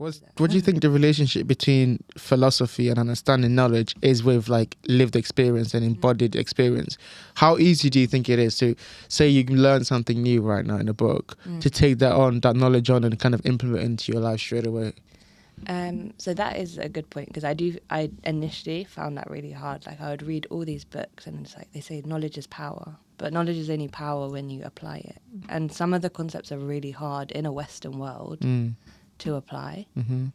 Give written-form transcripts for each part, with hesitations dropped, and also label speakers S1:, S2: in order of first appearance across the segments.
S1: What do you think the relationship between philosophy and understanding knowledge is with like lived experience and embodied experience? How easy do you think it is to say you can learn something new right now in a book, to take that knowledge on and kind of implement it into your life straight away?
S2: So that is a good point, because I initially found that really hard. Like, I would read all these books and it's like they say knowledge is power, but knowledge is only power when you apply it. And some of the concepts are really hard in a Western world to apply.
S1: Mm-hmm.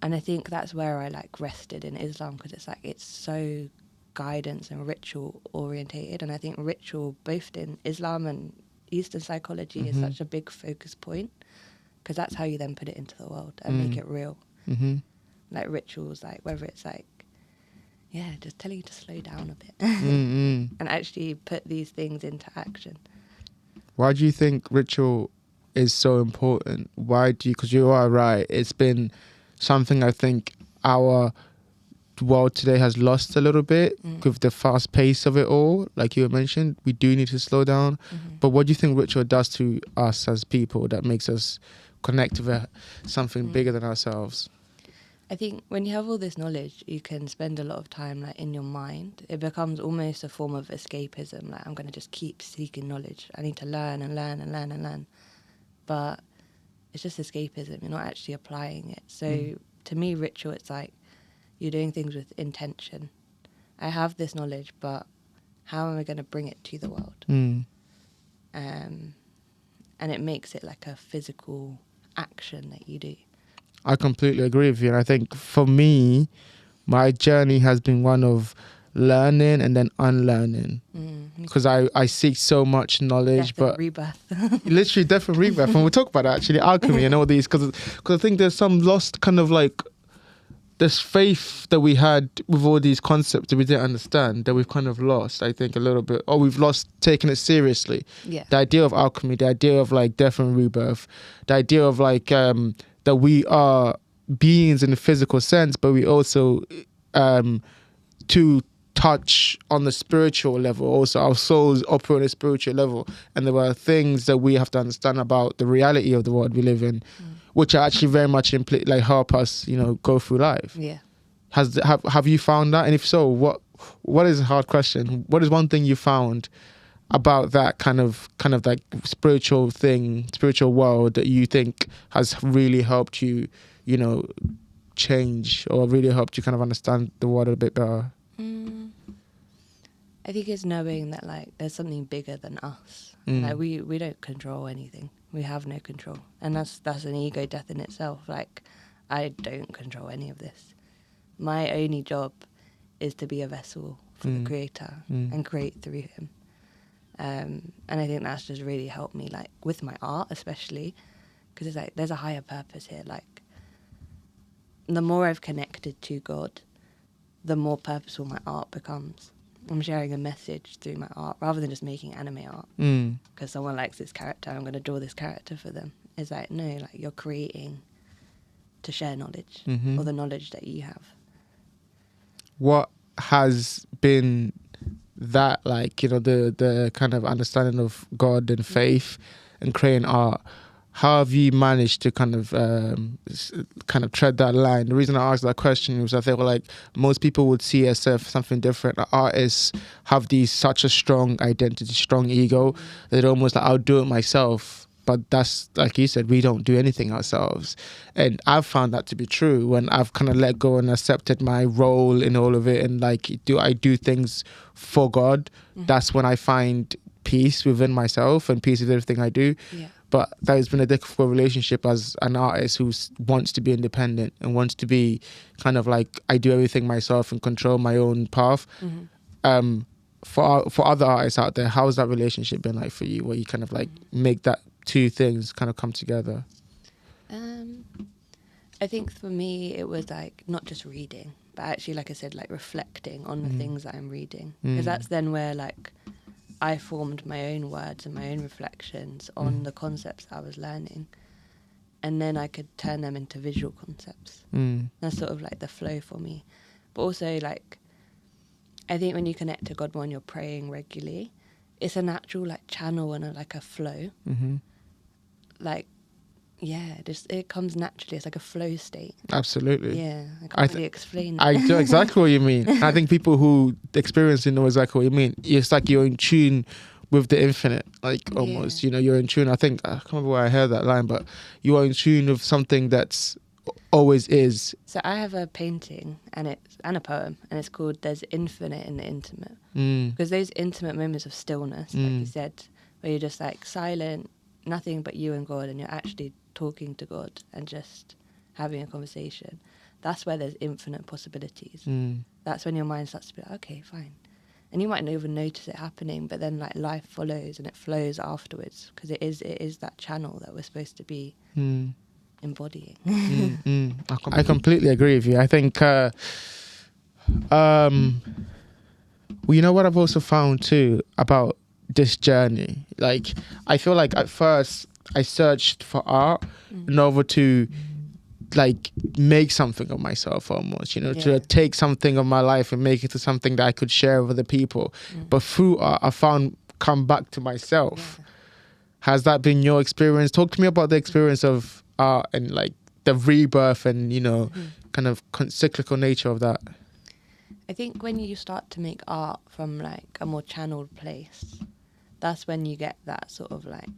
S2: And I think that's where I like rested in Islam, because it's like it's so guidance and ritual orientated. And I think ritual, both in Islam and Eastern psychology, is such a big focus point, because that's how you then put it into the world and make it real.
S1: Mm-hmm.
S2: Like rituals, like whether it's like, yeah, just telling you to slow down a bit and actually put these things into action.
S1: Why do you think ritual is so important? Because you are right, it's been something I think our world today has lost a little bit with the fast pace of it all. Like you mentioned, we do need to slow down. But what do you think ritual does to us as people that makes us connect with something bigger than ourselves?
S2: I think when you have all this knowledge, you can spend a lot of time like in your mind. It becomes almost a form of escapism. Like, I'm going to just keep seeking knowledge. I need to learn and learn and learn and learn. But it's just escapism. You're not actually applying it. So to me, ritual, it's like you're doing things with intention. I have this knowledge, but how am I going to bring it to the world? And it makes it like a physical action that you do.
S1: I completely agree with you. And I think for me, my journey has been one of learning and then unlearning. Because I seek so much knowledge,
S2: Death and
S1: but
S2: rebirth.
S1: literally death and rebirth. And we'll talk about that actually, alchemy and all these, because I think there's some lost kind of like this faith that we had with all these concepts that we didn't understand, that we've kind of lost, I think, a little bit, or we've lost taking it seriously.
S2: Yeah.
S1: The idea of alchemy, the idea of like death and rebirth, the idea of like that we are beings in the physical sense, but we also to touch on the spiritual level. Also, our souls operate on a spiritual level, and there are things that we have to understand about the reality of the world we live in, which are actually very much like help us, go through life.
S2: Yeah.
S1: Have you found that? And if so, what is a hard question? What is one thing you found about that kind of like spiritual world that you think has really helped you, change, or really helped you kind of understand the world a bit better?
S2: I think it's knowing that like there's something bigger than us. Like we don't control anything. We have no control, and that's an ego death in itself. Like, I don't control any of this. My only job is to be a vessel for the Creator and create through Him. And I think that's just really helped me, like with my art especially, because it's like there's a higher purpose here. Like, the more I've connected to God, the more purposeful my art becomes. I'm sharing a message through my art rather than just making anime art because someone likes this character, I'm going to draw this character for them. It's like, no, like you're creating to share knowledge or the knowledge that you have.
S1: What has been that, like, the kind of understanding of God and faith and creating art? How have you managed to kind of tread that line? The reason I asked that question was I think, like, most people would see as if something different. Like, artists have such a strong identity, strong ego, that almost like, I'll do it myself. But that's, like you said, we don't do anything ourselves. And I've found that to be true when I've kind of let go and accepted my role in all of it. And like, I do things for God. That's when I find peace within myself and peace with everything I do.
S2: Yeah.
S1: But that has been a difficult relationship as an artist who wants to be independent and wants to be kind of like, I do everything myself and control my own path. For other artists out there, how has that relationship been like for you, where you kind of like make that two things kind of come together?
S2: I think for me it was like not just reading, but actually, like I said, like reflecting on the things that I'm reading, because that's then where like I formed my own words and my own reflections on the concepts I was learning, and then I could turn them into visual concepts. That's sort of like the flow for me. But also, like, I think when you connect to God more and you're praying regularly, it's a natural like channel and like a flow. Like, just it comes naturally. It's like a flow state.
S1: Absolutely.
S2: Yeah, I
S1: I
S2: can't
S1: th-
S2: really explain it.
S1: I do exactly what you mean. I think people who experience it know exactly what you mean. It's like you're in tune with the infinite, like almost.
S2: Yeah.
S1: You know, you're in tune. I think I can't remember where I heard that line, but you are in tune with something that's always is.
S2: So I have a painting and a poem, and it's called "There's Infinite in the Intimate," because those intimate moments of stillness, like you said, where you're just like silent, nothing but you and God, and you're actually talking to God and just having a conversation. That's where there's infinite possibilities. That's when your mind starts to be like, okay, fine. And you might not even notice it happening, but then like life follows and it flows afterwards, because it is that channel that we're supposed to be embodying.
S1: I completely agree with you. I think, well, you know what I've also found too about this journey? Like, I feel like at first I searched for art in order to like make something of myself almost, you know, to take something of my life and make it to something that I could share with other people. But through art, I found come back to myself. Has that been your experience? Talk to me about the experience of art and like the rebirth and, you know, kind of cyclical nature of that.
S2: I think when you start to make art from like a more channeled place, that's when you get that sort of like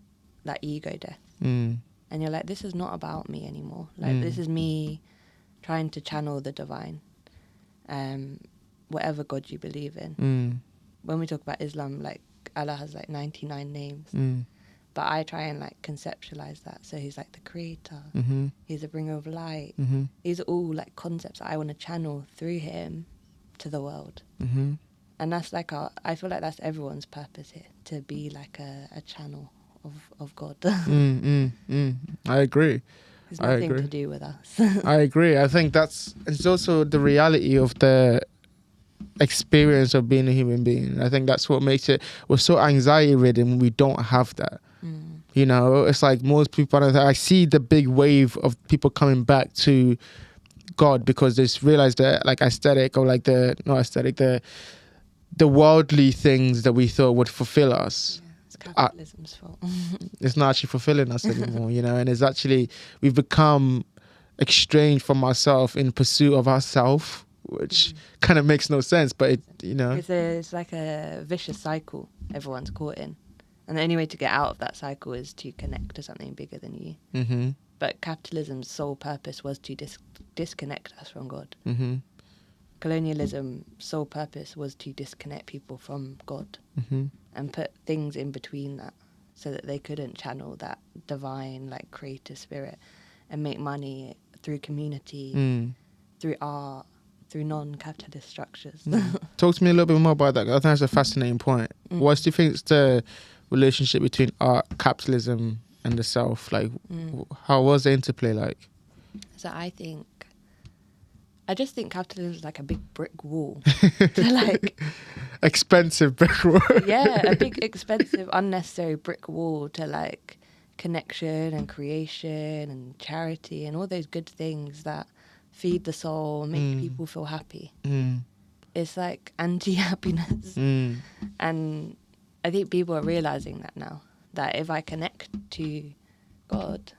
S2: that ego death. And you're like, this is not about me anymore. Like, this is me trying to channel the divine, whatever God you believe in. When we talk about Islam, like, Allah has like 99 names. But I try and like conceptualize that. So he's like the creator. He's the bringer of light. These are all like concepts that I want to channel through him to the world. And that's like I feel like that's everyone's purpose here, to be like a channel of God.
S1: I agree.
S2: It's nothing to do with us.
S1: I agree. I think it's also the reality of the experience of being a human being. I think that's what makes it, we're so anxiety ridden when we don't have that. You know, it's like most people, I see the big wave of people coming back to God because they realize that like aesthetic or like the worldly things that we thought would fulfill us.
S2: It's capitalism's fault.
S1: It's not actually fulfilling us anymore, you know, and it's actually, we've become estranged from ourselves in pursuit of ourselves, which kind of makes no sense, but it, you know.
S2: It's like a vicious cycle everyone's caught in. And the only way to get out of that cycle is to connect to something bigger than you. But capitalism's sole purpose was to disconnect us from God. Colonialism's sole purpose was to disconnect people from God and put things in between that so that they couldn't channel that divine, like, creative spirit and make money through community, through art, through non-capitalist structures.
S1: Talk to me a little bit more about that. I think that's a fascinating point. What do you think is the relationship between art, capitalism, and the self? Like, how was the interplay like?
S2: So I just think capitalism is like a big brick wall. To like
S1: expensive brick wall.
S2: Yeah, a big, expensive, unnecessary brick wall to like connection and creation and charity and all those good things that feed the soul, make people feel happy. It's like anti-happiness. And I think people are realizing that now, that if I connect to God,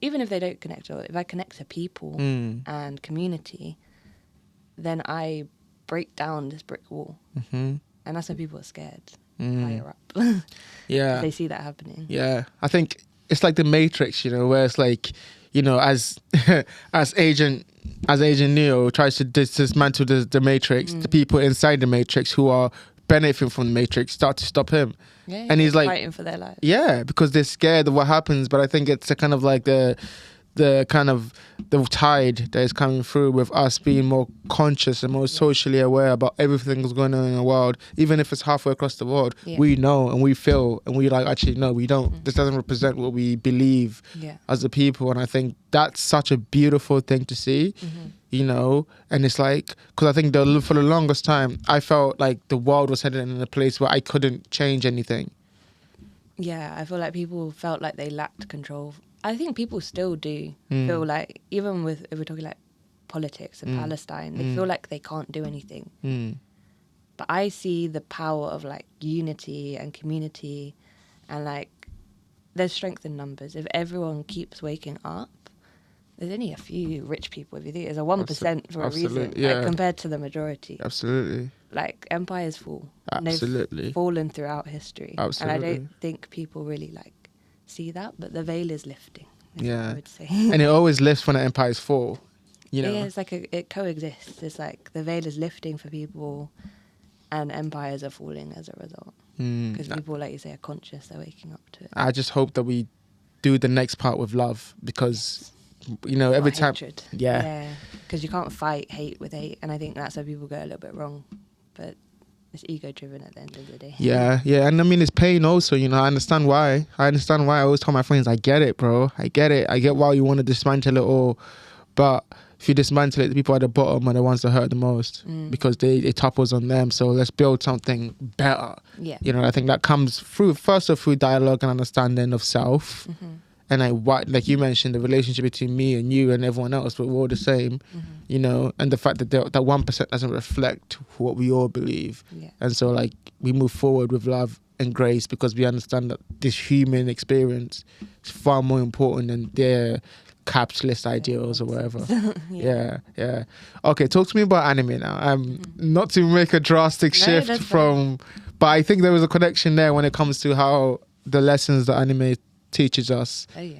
S2: even if they don't connect to God, if I connect to people and community, then I break down this brick wall. And that's when people are scared higher up.
S1: Yeah.
S2: They see that happening.
S1: Yeah. I think it's like the Matrix, you know, where it's like, you know, as Agent Neo tries to dismantle the Matrix, the people inside the Matrix who are benefiting from the Matrix start to stop him.
S2: Yeah,
S1: and he's like
S2: fighting for their life.
S1: Yeah, because they're scared of what happens. But I think it's a kind of like the kind of the tide that is coming through with us being more conscious and more socially aware about everything that's going on in the world. Even if it's halfway across the world, we know and we feel and we like, actually, no, we don't. This doesn't represent what we believe as a people. And I think that's such a beautiful thing to see, you know. And it's like, because I think for the longest time, I felt like the world was headed in a place where I couldn't change anything.
S2: Yeah, I feel like people felt like they lacked control. I think people still do feel like, even with, if we're talking like politics and Palestine, they feel like they can't do anything. But I see the power of like unity and community and like there's strength in numbers. If everyone keeps waking up, there's only a few rich people. If you think there's a 1% for a reason,
S1: yeah.
S2: like, compared to the majority.
S1: Absolutely.
S2: Like, empires fall.
S1: Absolutely.
S2: They've fallen throughout history.
S1: Absolutely.
S2: And I don't think people really like see that, but the veil is lifting. Is what
S1: Yeah.
S2: I would say.
S1: And it always lifts when the empires fall. You know.
S2: Yeah, it's like it coexists. It's like the veil is lifting for people, and empires are falling as a result. Because people, like you say, are conscious. They're waking up to it.
S1: I just hope that we do the next part with love, because you know, every
S2: Not
S1: time.
S2: hatred.
S1: Yeah.
S2: Because you can't fight hate with hate, and I think that's where people go a little bit wrong. But it's ego driven at the end of the day.
S1: Yeah, and I mean, it's pain also, you know. I understand why. I always tell my friends, I get it, bro. I get it. I get why you want to dismantle it all. But if you dismantle it, the people at the bottom are the ones that hurt the most, because it topples on them. So let's build something better.
S2: Yeah.
S1: You know, I think that comes through dialogue and understanding of self. And like you mentioned, the relationship between me and you and everyone else, but we're all the same, you know, and the fact that that 1% doesn't reflect what we all believe.
S2: Yeah.
S1: And so, like, we move forward with love and grace, because we understand that this human experience is far more important than their capitalist ideals or whatever. Yeah. Okay, talk to me about anime now. Not to make a drastic shift
S2: that's
S1: from, but I think there was a connection there when it comes to how the lessons that anime teaches us.
S2: Oh yeah.